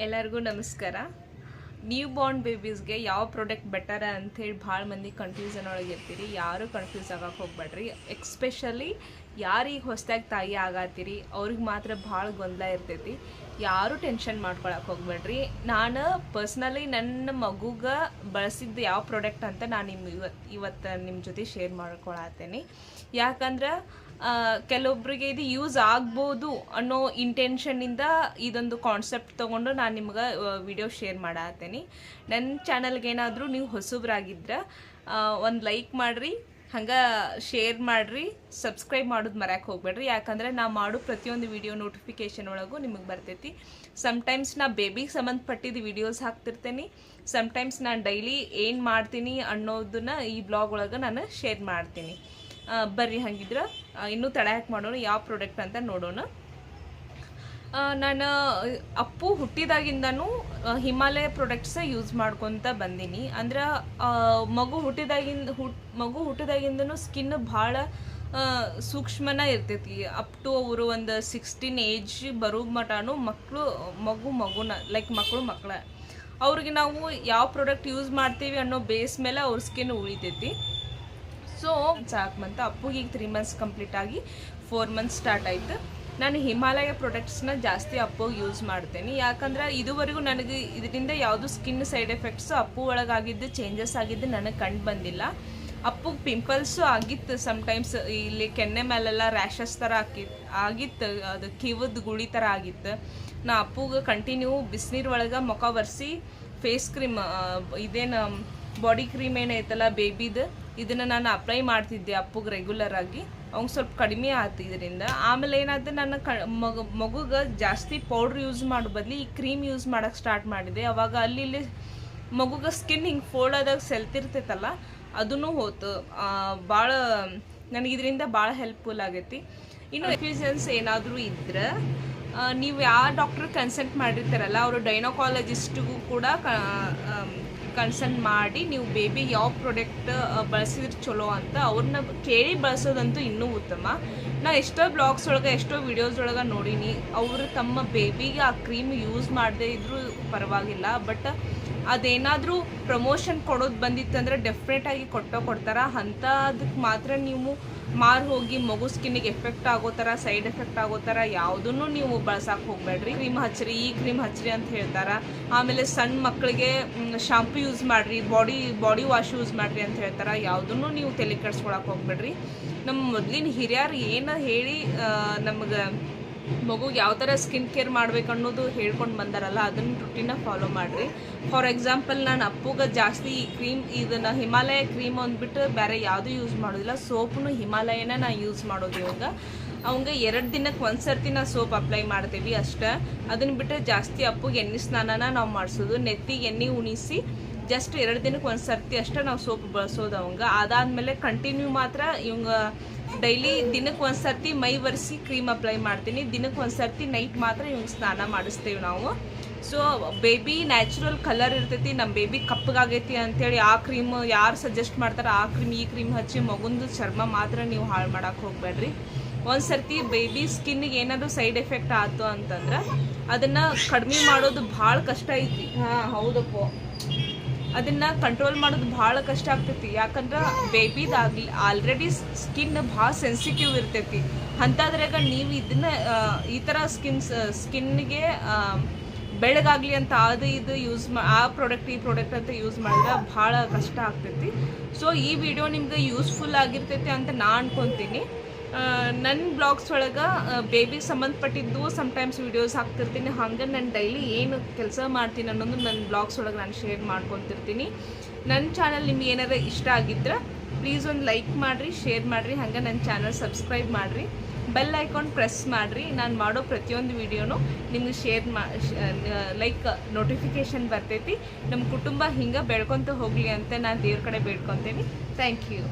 ಎಲ್ಲರಿಗೂ ನಮಸ್ಕಾರ. New Born ಬೇಬೀಸ್ಗೆ ಯಾವ ಪ್ರಾಡಕ್ಟ್ ಬೆಟರ ಅಂಥೇಳಿ ಭಾಳ ಮಂದಿ ಕನ್ಫ್ಯೂಷನ್ ಒಳಗೆ ಇರ್ತೀರಿ. ಯಾರು ಕನ್ಫ್ಯೂಸ್ ಆಗಕ್ಕೆ ಹೋಗ್ಬೇಡ್ರಿ. ಎಕ್ಸ್ಪೆಷಲಿ ಯಾರಿಗೆ ಹೊಸದಾಗಿ ತಾಯಿ ಆಗತ್ತೀರಿ ಅವ್ರಿಗೆ ಮಾತ್ರ ಭಾಳ ಗೊಂದಲ ಇರ್ತೈತಿ. ಯಾರು ಟೆನ್ಷನ್ ಮಾಡ್ಕೊಳಕ್ಕೆ ಹೋಗ್ಬೇಡ್ರಿ. ನಾನು ಪರ್ಸ್ನಲಿ ನನ್ನ ಮಗುಗೆ ಬಳಸಿದ್ದು ಯಾವ ಪ್ರಾಡಕ್ಟ್ ಅಂತ ನಾನು ಇವತ್ತು ನಿಮ್ಮ ಜೊತೆ ಶೇರ್ ಮಾಡ್ಕೊಳತ್ತೇನೆ. ಯಾಕಂದ್ರೆ ಕೆಲವೊಬ್ಬರಿಗೆ ಇದು ಯೂಸ್ ಆಗ್ಬೋದು ಅನ್ನೋ ಇಂಟೆನ್ಷನ್ನಿಂದ ಇದೊಂದು ಕಾನ್ಸೆಪ್ಟ್ ತೊಗೊಂಡು ನಾನು ನಿಮ್ಗೆ ವಿಡಿಯೋ ಶೇರ್ ಮಾಡತ್ತೇನೆ. ನನ್ನ ಚಾನಲ್ಗೆ ಏನಾದರೂ ನೀವು ಹೊಸಬ್ರಾಗಿದ್ರೆ ಒಂದು ಲೈಕ್ ಮಾಡಿರಿ, ಹಂಗೆ ಶೇರ್ ಮಾಡಿರಿ, ಸಬ್ಸ್ಕ್ರೈಬ್ ಮಾಡೋದು ಮರ್ಯಾಕೆ ಹೋಗ್ಬೇಡ್ರಿ. ಯಾಕಂದರೆ ನಾ ಮಾಡೋ ಪ್ರತಿಯೊಂದು ವಿಡಿಯೋ ನೋಟಿಫಿಕೇಷನ್ ಒಳಗೂ ನಿಮಗೆ ಬರ್ತೈತಿ. ಸಮ್ಟೈಮ್ಸ್ ನಾ ಬೇಬಿಗೆ ಸಂಬಂಧಪಟ್ಟಿದ್ದು ವಿಡಿಯೋಸ್ ಹಾಕ್ತಿರ್ತೇನೆ. ಸಮ್ಟೈಮ್ಸ್ ನಾನು ಡೈಲಿ ಏನು ಮಾಡ್ತೀನಿ ಅನ್ನೋದನ್ನ ಈ ಬ್ಲಾಗ್ ಒಳಗೆ ನಾನು ಶೇರ್ ಮಾಡ್ತೀನಿ. ಬರ್ರಿ ಹಂಗಿದ್ರೆ ಇನ್ನೂ ತಡ ಯಾಕೆ ಮಾಡೋಣ, ಯಾವ ಪ್ರಾಡಕ್ಟ್ ಅಂತ ನೋಡೋಣ. ನಾನು ಅಪ್ಪು ಹುಟ್ಟಿದಾಗಿಂದನೂ ಹಿಮಾಲಯ ಪ್ರಾಡಕ್ಟ್ಸ ಯೂಸ್ ಮಾಡ್ಕೊತ ಬಂದೀನಿ. ಅಂದ್ರೆ ಮಗು ಹುಟ್ಟಿದಾಗಿಂದನೂ ಸ್ಕಿನ್ ಭಾಳ ಸೂಕ್ಷ್ಮನ ಇರ್ತೈತಿ. ಅಪ್ ಟು ಅವರು ಒಂದು 16 ಏಜ್ ಬರೋ ಮಟನೂ ಮಗುನ ಲೈಕ್ ಮಕ್ಕಳ ಅವ್ರಿಗೆ ನಾವು ಯಾವ ಪ್ರಾಡಕ್ಟ್ ಯೂಸ್ ಮಾಡ್ತೀವಿ ಅನ್ನೋ ಬೇಸ್ ಮೇಲೆ ಅವ್ರ ಸ್ಕಿನ್ ಉಳಿತೈತಿ. ಸೊ ಸಾಕಂತ ಅಪ್ಪುಗೆ ಈಗ 3 ಮಂತ್ಸ್ ಕಂಪ್ಲೀಟ್ ಆಗಿ 4 ಮಂತ್ಸ್ ಸ್ಟಾರ್ಟ್ ಆಯ್ತು. ನಾನು ಹಿಮಾಲಯ ಪ್ರಾಡಕ್ಟ್ಸ್ನ ಜಾಸ್ತಿ ಅಪ್ಪುಗೆ ಯೂಸ್ ಮಾಡ್ತೇನೆ. ಯಾಕಂದ್ರೆ ಇದುವರೆಗೂ ನನಗೆ ಇದರಿಂದ ಯಾವುದು ಸ್ಕಿನ್ ಸೈಡ್ ಎಫೆಕ್ಟ್ಸು ಅಪ್ಪು ಒಳಗಾಗಿದ್ದು ಚೇಂಜಸ್ ಆಗಿದ್ದು ನನಗೆ ಕಂಡು ಬಂದಿಲ್ಲ. ಅಪ್ಪುಗೆ ಪಿಂಪಲ್ಸು ಆಗಿತ್ತು. ಸಮ್ಟೈಮ್ಸ್ ಇಲ್ಲಿ ಕೆನ್ನೆ ಮೇಲೆಲ್ಲ ರ್ಯಾಷಸ್ ಥರ ಆಗಿತ್ತು, ಅದು ಕಿವದ ಗುಳಿ ಥರ ಆಗಿತ್ತು. ನಾ ಅಪ್ಪುಗೆ ಕಂಟಿನ್ಯೂ ಬಿಸಿನೀರು ಒಳಗೆ ಮುಖ ಒರೆಸಿ ಫೇಸ್ ಕ್ರೀಮ್ ಇದೇನು ಬಾಡಿ ಕ್ರೀಮ್ ಏನೈತಲ್ಲ ಬೇಬಿದು, ಇದನ್ನು ನಾನು ಅಪ್ಲೈ ಮಾಡ್ತಿದ್ದೆ ಅಪ್ಪುಗೆ ರೆಗ್ಯುಲರ್ ಆಗಿ. ಅವ್ಗೆ ಸ್ವಲ್ಪ ಕಡಿಮೆ ಆಯ್ತು ಇದರಿಂದ. ಆಮೇಲೆ ಏನಾಯ್ತು, ನನ್ನ ಮಗುಗೆ ಜಾಸ್ತಿ ಪೌಡ್ರ್ ಯೂಸ್ ಮಾಡೋ ಬದಲು ಈ ಕ್ರೀಮ್ ಯೂಸ್ ಮಾಡೋಕ್ಕೆ ಸ್ಟಾರ್ಟ್ ಮಾಡಿದೆ. ಅವಾಗ ಅಲ್ಲಿ ಮಗುಗೆ ಸ್ಕಿನ್ ಹಿಂಗೆ ಫೋಲ್ಡ್ ಆದಾಗ ಸೆಲ್ತಿರ್ತೈತಲ್ಲ, ಅದೂ ಹೋತು. ಭಾಳ ನನಗೆ ಇದರಿಂದ ಭಾಳ ಹೆಲ್ಪ್ಫುಲ್ ಆಗೈತಿ. ಇನ್ನು ಕನ್ಫ್ಯೂಷನ್ಸ್ ಏನಾದರೂ ಇದ್ರೆ ನೀವು ಯಾವ ಡಾಕ್ಟ್ರಿಗೆ ಕನ್ಸಲ್ಟ್ ಮಾಡಿರ್ತಾರಲ್ಲ, ಅವರು ಡೈನೋಕಾಲಜಿಸ್ಟಿಗೂ ಕೂಡ ಕನ್ಸಲ್ಟ್ ಮಾಡಿ ನೀವು ಬೇಬಿ ಯಾವ ಪ್ರಾಡಕ್ಟ್ ಬಳಸಿದ್ರೆ ಚಲೋ ಅಂತ ಅವ್ರನ್ನ ಕೇಳಿ ಬಳಸೋದಂತೂ ಇನ್ನೂ ಉತ್ತಮ. ನಾನು ಎಷ್ಟೋ ಬ್ಲಾಗ್ಸ್ ಒಳಗೆ ಎಷ್ಟೋ ವಿಡಿಯೋಸ್ ಒಳಗೆ ನೋಡೀನಿ, ಅವರು ತಮ್ಮ ಬೇಬಿಗೆ ಆ ಕ್ರೀಮ್ ಯೂಸ್ ಮಾಡದೇ ಇದ್ರೂ ಪರವಾಗಿಲ್ಲ. ಬಟ್ ಅದೇನಾದರೂ ಪ್ರಮೋಷನ್ ಕೊಡೋದು ಬಂದಿತ್ತಂದ್ರೆ ಡೆಫಿನೆಟಾಗಿ ಕೊಡ್ತಾರೆ. ಅಂಥದಕ್ಕೆ ಮಾತ್ರ ನೀವು ಹೋಗಿ ಮಗು ಸ್ಕಿನ್ನಿಗೆ ಎಫೆಕ್ಟ್ ಆಗೋ ಥರ, ಸೈಡ್ ಎಫೆಕ್ಟ್ ಆಗೋ ಥರ ಯಾವುದನ್ನು ನೀವು ಬಳಸಕ್ಕೆ ಹೋಗ್ಬೇಡ್ರಿ. ಕ್ರೀಮ್ ಹಚ್ಚಿರಿ, ಈ ಕ್ರೀಮ್ ಹಚ್ಚಿರಿ ಅಂತ ಹೇಳ್ತಾರೆ. ಆಮೇಲೆ ಸಣ್ಣ ಮಕ್ಕಳಿಗೆ ಶಾಂಪು ಯೂಸ್ ಮಾಡಿರಿ, ಬಾಡಿ ವಾಶ್ ಯೂಸ್ ಮಾಡಿರಿ ಅಂತ ಹೇಳ್ತಾರೆ. ಯಾವುದನ್ನು ನೀವು ತಲೆ ಕೆಡಿಸ್ಕೊಳಕ್ಕೆ ಹೋಗ್ಬೇಡ್ರಿ. ನಮ್ಮ ಮೊದಲಿನ ಹಿರಿಯರು ಏನು ಹೇಳಿ ನಮಗೆ ಮಗುಗೆ ಯಾವ ಥರ ಸ್ಕಿನ್ ಕೇರ್ ಮಾಡ್ಬೇಕು ಅನ್ನೋದು ಹೇಳ್ಕೊಂಡು ಬಂದಾರಲ್ಲ, ಅದನ್ನು ರುಟೀನ ಫಾಲೋ ಮಾಡಿರಿ. ಫಾರ್ ಎಕ್ಸಾಂಪಲ್ ನಾನು ಅಪ್ಪುಗೆ ಜಾಸ್ತಿ ಈ ಕ್ರೀಮ್ ಇದನ್ನು ಹಿಮಾಲಯ ಕ್ರೀಮ್ ಅಂದ್ಬಿಟ್ಟು ಬೇರೆ ಯಾವುದೂ ಯೂಸ್ ಮಾಡೋದಿಲ್ಲ. ಸೋಪನ್ನು ಹಿಮಾಲಯನ ನಾನು ಯೂಸ್ ಮಾಡೋದು. ಅವಂಗೆ 2 ದಿನಕ್ಕೆ ಒಂದು ಸರ್ತಿ ನಾವು ಸೋಪ್ ಅಪ್ಲೈ ಮಾಡ್ತೀವಿ ಅಷ್ಟೇ. ಅದನ್ನು ಬಿಟ್ಟರೆ ಜಾಸ್ತಿ ಅಪ್ಪುಗೆ ಎಣ್ಣೆ ಸ್ನಾನನ ನಾವು ಮಾಡಿಸೋದು. ನೆತ್ತಿಗೆ ಎಣ್ಣೆ ಉಣಿಸಿ ಜಸ್ಟ್ 2 ದಿನಕ್ಕೆ ಒಂದು ಸರ್ತಿ ಅಷ್ಟೇ ನಾವು ಸೋಪ್ ಬಳಸೋದು ಅವಂಗೆ. ಅದಾದಮೇಲೆ ಕಂಟಿನ್ಯೂ ಮಾತ್ರ ಡೈಲಿ ದಿನಕ್ಕೆ ಒಂದು ಸರ್ತಿ ಮೈ ಒರೆಸಿ ಕ್ರೀಮ್ ಅಪ್ಲೈ ಮಾಡ್ತೀನಿ. ದಿನಕ್ಕೆ ಒಂದು ಸರ್ತಿ ನೈಟ್ ಮಾತ್ರ ಇವಂಗೆ ಸ್ನಾನ ಮಾಡಿಸ್ತೇವೆ ನಾವು. ಸೊ ಬೇಬಿ ನ್ಯಾಚುರಲ್ ಕಲರ್ ಇರ್ತೈತಿ. ನಮ್ಮ ಬೇಬಿ ಕಪ್ಪಗಾಗೈತಿ ಅಂಥೇಳಿ ಆ ಕ್ರೀಮ್ ಯಾರು ಸಜೆಸ್ಟ್ ಮಾಡ್ತಾರೆ ಆ ಕ್ರೀಮ್ ಈ ಕ್ರೀಮ್ ಹಚ್ಚಿ ಮಗುಂದು ಚರ್ಮ ಮಾತ್ರ ನೀವು ಹಾಳು ಮಾಡೋಕ್ಕೆ ಹೋಗ್ಬೇಡ್ರಿ. ಒಂದು ಸರ್ತಿ ಬೇಬಿ ಸ್ಕಿನ್ನಿಗೆ ಏನಾದರೂ ಸೈಡ್ ಎಫೆಕ್ಟ್ ಆಯ್ತು ಅಂತಂದ್ರೆ ಅದನ್ನು ಕಡಿಮೆ ಮಾಡೋದು ಭಾಳ ಕಷ್ಟ ಐತಿ. ಹೌದಪ್ಪ, ಅದನ್ನು ಕಂಟ್ರೋಲ್ ಮಾಡೋದು ಭಾಳ ಕಷ್ಟ ಆಗ್ತೈತಿ. ಯಾಕಂದ್ರೆ ಬೇಬಿದಾಗಲಿ ಆಲ್ರೆಡಿ ಸ್ಕಿನ್ ಭಾಳ ಸೆನ್ಸಿಟಿವ್ ಇರ್ತೈತಿ. ಅಂಥದ್ರಾಗ ನೀವು ಇದನ್ನು ಈ ಥರ ಸ್ಕಿನ್ನಿಗೆ ಬೆಳಗಾಗಲಿ ಅಂತ ಇದು ಯೂಸ್ ಆ ಪ್ರಾಡಕ್ಟ್ ಈ ಪ್ರಾಡಕ್ಟ್ ಅಂತ ಯೂಸ್ ಮಾಡಿದ್ರೆ ಭಾಳ ಕಷ್ಟ ಆಗ್ತೈತಿ. ಸೊ ಈ ವಿಡಿಯೋ ನಿಮ್ಗೆ ಯೂಸ್ಫುಲ್ ಆಗಿರ್ತೈತಿ ಅಂತ ನಾನು ಅನ್ಕೊತೀನಿ. ನನ್ನ ಬ್ಲಾಗ್ಸ್ ಒಳಗೆ ಬೇಬಿಗೆ ಸಂಬಂಧಪಟ್ಟಿದ್ದು ಸಮ್ಟೈಮ್ಸ್ ವೀಡಿಯೋಸ್ ಹಾಕ್ತಿರ್ತೀನಿ. ಹಾಗೆ ನಾನು ಡೈಲಿ ಏನು ಕೆಲಸ ಮಾಡ್ತೀನಿ ಅನ್ನೋದು ನನ್ನ ಬ್ಲಾಗ್ಸ್ ಒಳಗೆ ನಾನು ಶೇರ್ ಮಾಡ್ಕೊತಿರ್ತೀನಿ. ನನ್ನ ಚಾನಲ್ ನಿಮ್ಗೆ ಏನಾರ ಇಷ್ಟ ಆಗಿದ್ರೆ ಪ್ಲೀಸ್ ಒಂದು ಲೈಕ್ ಮಾಡಿರಿ, ಶೇರ್ ಮಾಡಿರಿ, ಹಾಗೆ ನನ್ನ ಚಾನಲ್ ಸಬ್ಸ್ಕ್ರೈಬ್ ಮಾಡಿರಿ, ಬೆಲ್ ಐಕಾನ್ ಪ್ರೆಸ್ ಮಾಡಿರಿ. ನಾನು ಮಾಡೋ ಪ್ರತಿಯೊಂದು ವಿಡಿಯೋನು ನಿಮ್ಗೆ ಲೈಕ್ ನೋಟಿಫಿಕೇಷನ್ ಬರ್ತೈತಿ. ನಮ್ಮ ಕುಟುಂಬ ಹಿಂಗೆ ಬೆಳ್ಕೊತ ಹೋಗಲಿ ಅಂತ ನಾನು ದೇವ್ರ ಕಡೆ ಬೇಡ್ಕೊತೀನಿ. Thank you.